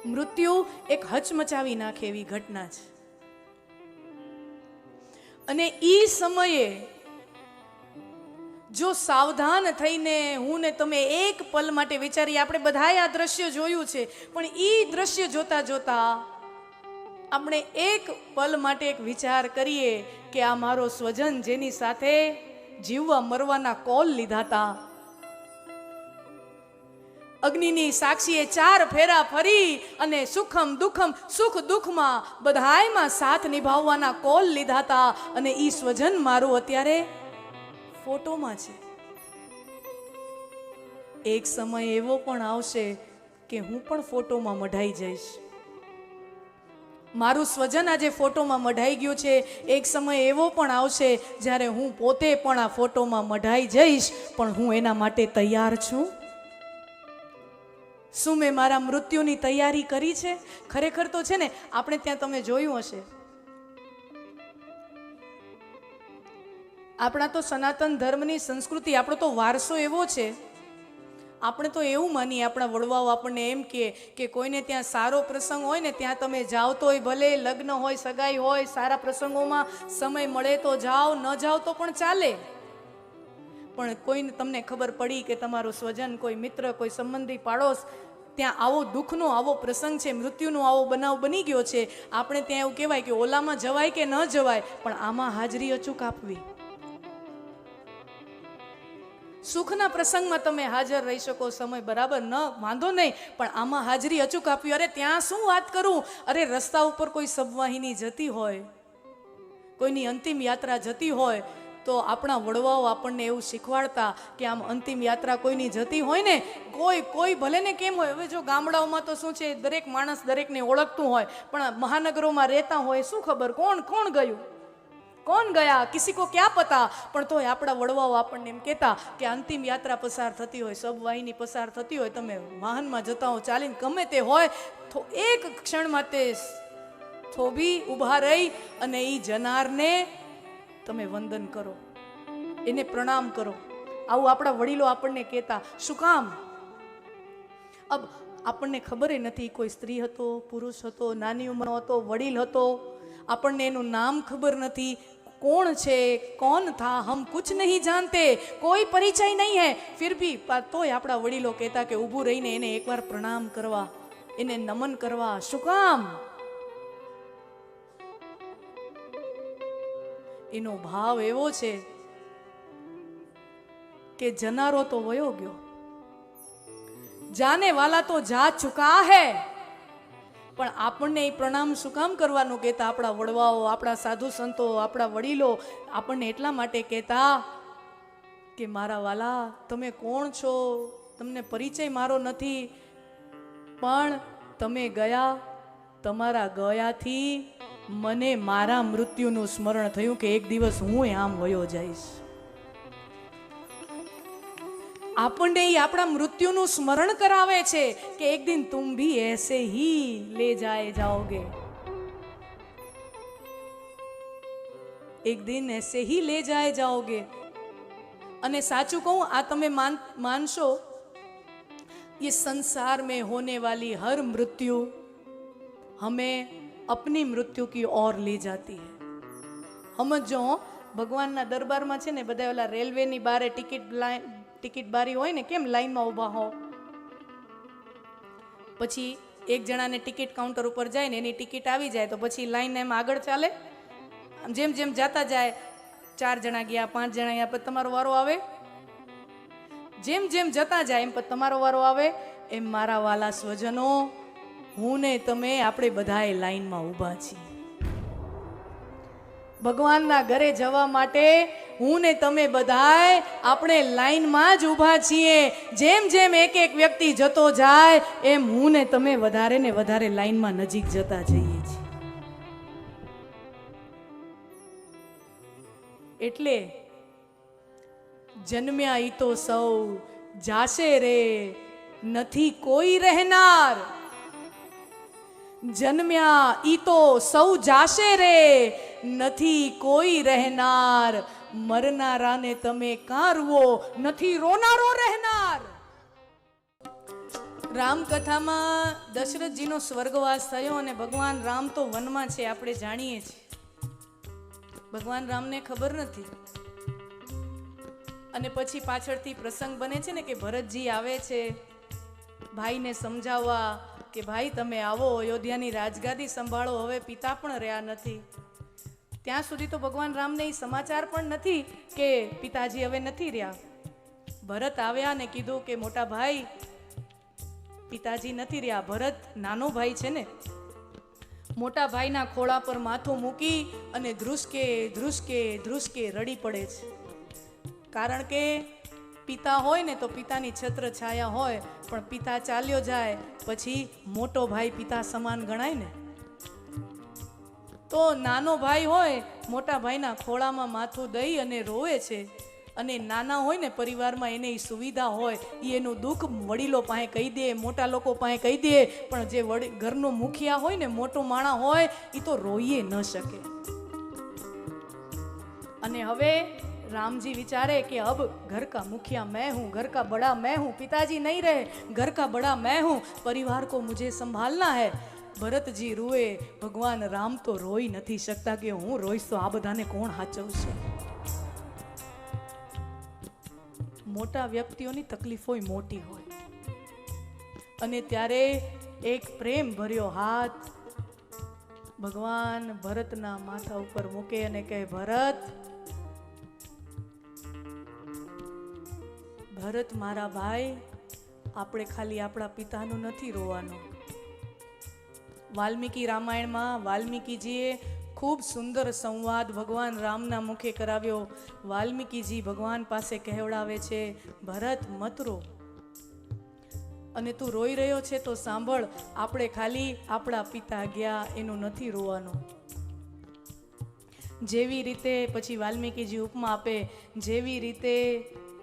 મૃત્યુ એક હચમચાવી નાખે એવી ઘટના છે. અને ઈ સમયે જો સાવધાન થઈને હું ને તમે એક પલ માટે વિચારીએ, આપણે બધાએ આ દ્રશ્ય જોયું છે, પણ ઈ દ્રશ્ય જોતા જોતા આપણે એક પલ માટે એક વિચાર કરીએ કે આ મારો સ્વજન જેની સાથે જીવવા મરવાના કોલ લીધા હતા, અગ્નિની સાક્ષીએ 4 ફેરા ફરી અને સુખમ દુઃખમ સુખ દુઃખમાં બધાયમાં સાથ નિભાવવાના કોલ લીધા હતા, અને ઈ સ્વજન મારું અત્યારે ફોટોમાં છે. એક સમય એવો પણ આવશે કે હું પણ ફોટોમાં મઢાઈ જઈશ. મારું સ્વજન આજે ફોટોમાં મઢાઈ ગયું છે. એક સમય એવો પણ આવશે જ્યારે હું પોતે પણ આ ફોટોમાં મઢાઈ જઈશ, પણ હું એના માટે તૈયાર છું. શું મેં મારા મૃત્યુની તૈયારી કરી છે? ખરેખર તો છે ને, આપણે ત્યાં તમે જોયું હશે, આપણા તો સનાતન ધર્મની સંસ્કૃતિ, આપણો તો વારસો એવો છે, આપણે તો એવું માનીએ, આપણા વડવાઓ આપણને એમ કે કોઈને ત્યાં સારો પ્રસંગ હોય ને ત્યાં તમે જાઓ તો ભલે, લગ્ન હોય, સગાઈ હોય, સારા પ્રસંગોમાં સમય મળે તો જાઓ, ન જાઓ તો પણ ચાલે. પણ કોઈને તમને ખબર પડી કે તમારો સ્વજન, કોઈ મિત્ર, કોઈ સંબંધી, પાડોશ, ત્યાં આવો દુઃખનો આવો પ્રસંગ છે, મૃત્યુનો આવો બનાવ બની ગયો છે, આપણે ત્યાં એવું કહેવાય કે ઓલામાં જવાય કે ન જવાય, પણ આમાં હાજરી અચૂક આપવી. સુખના પ્રસંગમાં તમે હાજર રહી શકો, સમય બરાબર ન વાંધો નહીં, પણ આમાં હાજરી અચૂક આપવી. અરે ત્યાં શું વાત કરું, અરે રસ્તા ઉપર કોઈ સબવાહિની જતી હોય, કોઈની અંતિમ યાત્રા જતી હોય, તો આપણા વડવાઓ આપણને એવું શીખવાડતા કે આમ અંતિમ યાત્રા કોઈની જતી હોય ને, કોઈ ભલે ને કેમ હોય, હવે જો ગામડાઓમાં તો શું છે, દરેક માણસ દરેકને ઓળખતું હોય, પણ મહાનગરોમાં રહેતા હોય, શું ખબર કોણ ગયું, કોણ ગયા, કિસી કો ક્યાં પતા. પણ તોય આપણા વડવાઓ આપણને એમ કહેતા કે અંતિમ યાત્રા પસાર થતી હોય, સબવાહિની પસાર થતી હોય, તમે વાહનમાં જતા હો, ચાલીને ગમે તે હોય, તો એક ક્ષણ માટે થોભી ઊભા રહી અને એ જનારને તમે વંદન કરો, એને પ્રણામ કરો. આવું આપણા વડીલો આપણને કહેતા. શું કામ? અબ આપણને ખબર નથી, કોઈ સ્ત્રી હતો, પુરુષ હતો, નાની ઉંમરનો હતો, વડીલ હતો, આપણને એનું નામ ખબર નથી, कौन छे, कौन था, हम कुछ नहीं जानते, कोई परिचय नहीं है, फिर भी तो आपड़ा वडीलो कहता कि ऊभू रहीने एने एक बार प्रणाम करवा, एने नमन करवा. शुं काम? एनो भाव एवो छे कि जनारो तो वयो गयो, जाने वाला तो जा चुका है, પણ આપણને એ પ્રણામ શું કામ કરવાનું કહેતા આપણા વડવાઓ, આપણા સાધુ સંતો, આપણા વડીલો આપણને એટલા માટે કહેતા કે મારા વાલા, તમે કોણ છો, તમને પરિચય મારો નથી, પણ તમે ગયા, તમારા ગયાથી મને મારા મૃત્યુનું સ્મરણ થયું કે એક દિવસ હું આમ વયો જઈશ. આપણને એ આપણા મૃત્યુનું સ્મરણ કરાવે છે કે એક દિન તુમ ભી એસે હી લે જાઓગે, એક દિન એસે હી લે જાઓગે. અને સાચું કહું, આ તમે માનશો, ये संसार में होने वाली हर मृत्यु हमें अपनी मृत्यु की ओर ले जाती है. સમજો, ભગવાનના દરબારમાં છે ને બધા ઓલા રેલવેની બારે ટિકિટ બારી હોય ને, કેમ લાઈનમાં ઊભા હો, પછી એક જણાને ટિકિટ કાઉન્ટર ઉપર જાય ને એની ટિકિટ આવી જાય તો પછી લાઈન એમ આગળ ચાલે, જેમ જેમ જાતા જાય, 4 જણા ગયા, 5 જણા ગયા, પછી તમારો વારો આવે, જેમ જેમ જતા જાય એમ પછી તમારો વારો આવે. એમ મારા વાલા સ્વજનો, હું ને તમે આપણે બધાએ લાઈનમાં ઊભા છીએ. ભગવાનના ઘરે જવા માટે હું ને તમે બધાએ આપણે લાઈનમાં જ ઊભા છીએ. જેમ જેમ એક એક વ્યક્તિ જતો જાય એમ હું ને તમે વધારે ને વધારે લાઈનમાં નજીક જતા જઈએ છીએ. એટલે જન્મ્યા ઈ તો સૌ જાશે રે, નથી કોઈ રહેનાર. જન્મ્યા ઈ તો સૌ જાશે રે, નથી કોઈ રહેનાર. મરનારાને તમે કાં રૂઓ, નથી રોનારો રહેનાર. રામકથામાં દશરથજીનો સ્વર્ગવાસ થયો અને ભગવાન રામ તો વનમાં છે, આપણે જાણીએ છીએ. ભગવાન રામને ખબર નથી. અને પછી પાછળથી પ્રસંગ બને છે ને કે ભરતજી આવે છે ભાઈને સમજાવવા કે ભાઈ તમે આવો, અયોધ્યાની રાજગાદી સંભાળો, હવે પિતા પણ રહ્યા નથી. ત્યાં સુધી તો ભગવાન રામને એ સમાચાર પણ નથી કે પિતાજી હવે નથી રહ્યા. ભરત આવ્યા ને કીધું કે મોટા ભાઈ પિતાજી નથી રહ્યા. ભરત નાનો ભાઈ છે ને, મોટા ભાઈના ખોળા પર માથું મૂકી અને ધ્રુસકે ધ્રુસકે ધ્રુસકે રડી પડે છે. કારણ કે પિતા હોય ને તો પિતાની છત્ર છાયા હોય, પણ પિતા ચાલ્યો જાય પછી મોટો ભાઈ પિતા સમાન ગણાય ને. તો નાનો ભાઈ હોય મોટા ભાઈના ખોળામાં માથું દઈ અને રોવે છે. અને નાના હોય ને પરિવારમાં એને સુવિધા હોય, એનું દુઃખ વડીલો પાસે કહી દે, મોટા લોકો પાસે કહી દે, પણ જે ઘરનો મુખિયા હોય ને, મોટો માણા હોય, એ તો રોઈએ ન શકે. અને હવે रामजी विचारे कि अब घर का मुखिया मैं हूँ, घर का बड़ा मैं हूँ, पिताजी नहीं रहे, घर का बड़ा मैं हूँ, परिवार को मुझे संभालना है. भरतजी रुए, भगवान राम तो रोई नहीं सकता कि हूँ रोईश तो आ बधाने कोण हाचवशे. मोटा व्यक्तिओनी तकलीफो मोटी होय अने त्यारे एक प्रेम भर्यो हाथ भगवान भरतना माथा उपर मूके अने कहे, भरत भरत मारा भाई, आपणे खाली आपणा पितानु नथी रोवानुं. वाल्मीकि रामायण में वाल्मीकिजीए खूब सुंदर संवाद भगवान रामना मुखे कराव्यो. वाल्मीकिजी भगवान पासे कहेवडावे छे, भरत मत रो, अने तू रोई रह्यो छे तो सांभळ, आपणे खाली आपणा पिता गया एनुं नथी रोवानुं. जेवी रीते पछी वाल्मीकिजी उपमा आपे, जेवी रीते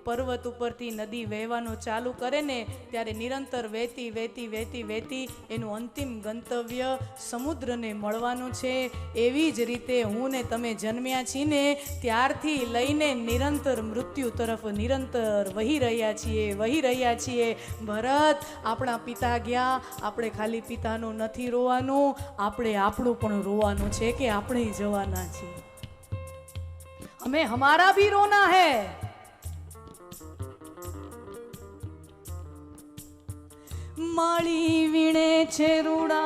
पर्वत उपरथी नदी वहेवानो चालू करे ने त्यारे निरंतर वहेती वहेती वहेती वहेती एनुं अंतिम गंतव्य समुद्रने मळवानुं छे. एवी ज रीते हूँ ने तमे जन्म्या छी ने त्यारथी लईने निरंतर मृत्यु तरफ निरंतर वही रह्या छीए. भरत आपणा पिता गया, आपणे खाली पितानुं नथी रोवानुं, आपणे आपणुं पण रोवानुं छे के आपणे जवाना छीए. हमें हमारा भी रोना है. माळी वीणे छे रूड़ा,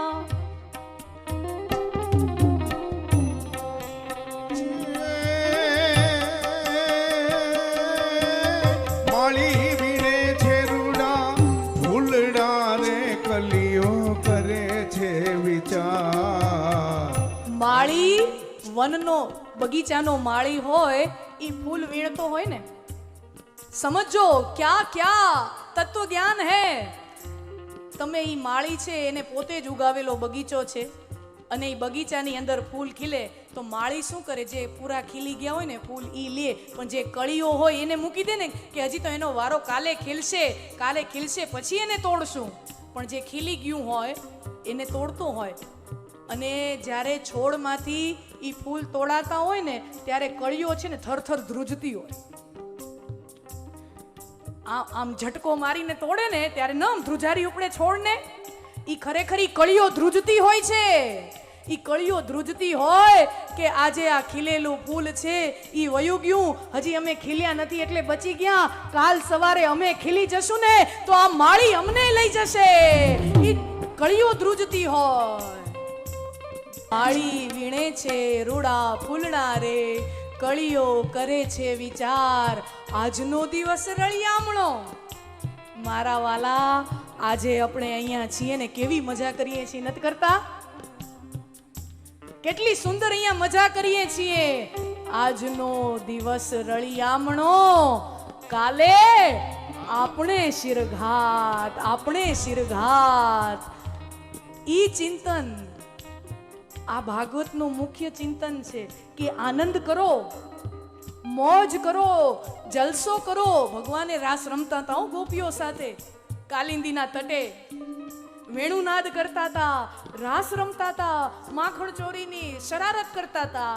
माळी वीणे छे रूड़ा, फूलड़ा रे कलियो करे छे विचार. माळी वननो बगीचानो माळी होय ई फूल वीणतो होय ने. समझो क्या क्या तत्व ज्ञान है. તમે ઈ માળી છે એને પોતે જ ઉગાવેલો બગીચો છે અને ઈ બગીચાની અંદર ફૂલ ખીલે તો માળી શું કરે, જે પૂરા ખીલી ગયા હોય ને ફૂલ ઈ લે, પણ જે કળીઓ હોય એને મૂકી દે ને કે હજી તો એનો વારો કાલે ખીલશે પછી એને તોડશું. પણ જે ખીલી ગયું હોય એને તોડતો હોય. અને જ્યારે છોડમાંથી ઈ ફૂલ તોડાતા હોય ને ત્યારે કળીઓ છે ને થરથર ધ્રુજતી હોય. આમ ઝટકો મારીને તોડે ને ત્યારે નમ ધ્રુજારી ઉપડે છોડને. ઈ ખરેખરી કળીઓ ધ્રુજતી હોય છે. ઈ કળીઓ ધ્રુજતી હોય કે આજે આ ખીલેલું ફૂલ છે ઈ વયું ગયું, હજી અમે ખીલ્યા નથી એટલે બચી ગયા, કાલ સવારે અમે ખીલી જશું ને તો આ માળી અમને લઈ જશે. ઈ કળીઓ ધ્રુજતી હોય. માળી વીણે છે રૂડા ફૂલડા રે, કળીઓ કરે છે વિચાર, આજનો દિવસ રળિયામણો. મારા વાલા, આજે આપણે અહીંયા છીએ ને કેવી મજા કરીએ છીએ, નથી કરતા? કેટલી સુંદર અહીંયા મજા કરીએ છીએ. આજનો દિવસ રળિયામણો, કાલે આપણે શિરઘાત. ઈ ચિંતન આ ભાગવતનું મુખ્ય ચિંતન છે કે આનંદ કરો, મોજ કરો, જલસો કરો. ભગવાને રાસ રમતા હતા ગોપીઓ સાથે, કાલિંદીના તટે વેણુનાદ કરતા હતા, રાસ રમતા હતા, માખણ ચોરીની શરારત કરતા હતા.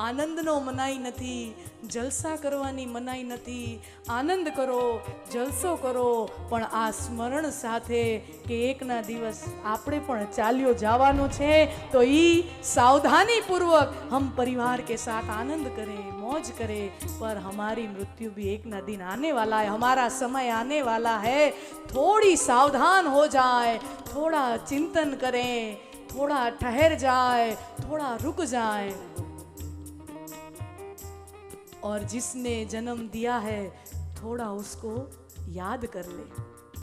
આનંદનો મનાઈ નથી, જલસા કરવાની મનાઈ નથી. આનંદ કરો, જલસો કરો, પણ આ સ્મરણ સાથે કે એકના દિવસ આપણે પણ ચાલ્યો જવાનો છે, તો ઈ सावधानी पूर्वक हम परिवार के साथ आनंद करें, मौज करें, पर हमारी मृत्यु भी एक न दिन आने वाला है, हमारा समय आने वाला है. थोड़ी सावधान हो जाए, थोड़ा चिंतन करें, थोड़ा ठहर जाए, थोड़ा रुक जाए, और जिसने जन्म दिया है थोड़ा उसको याद कर ले.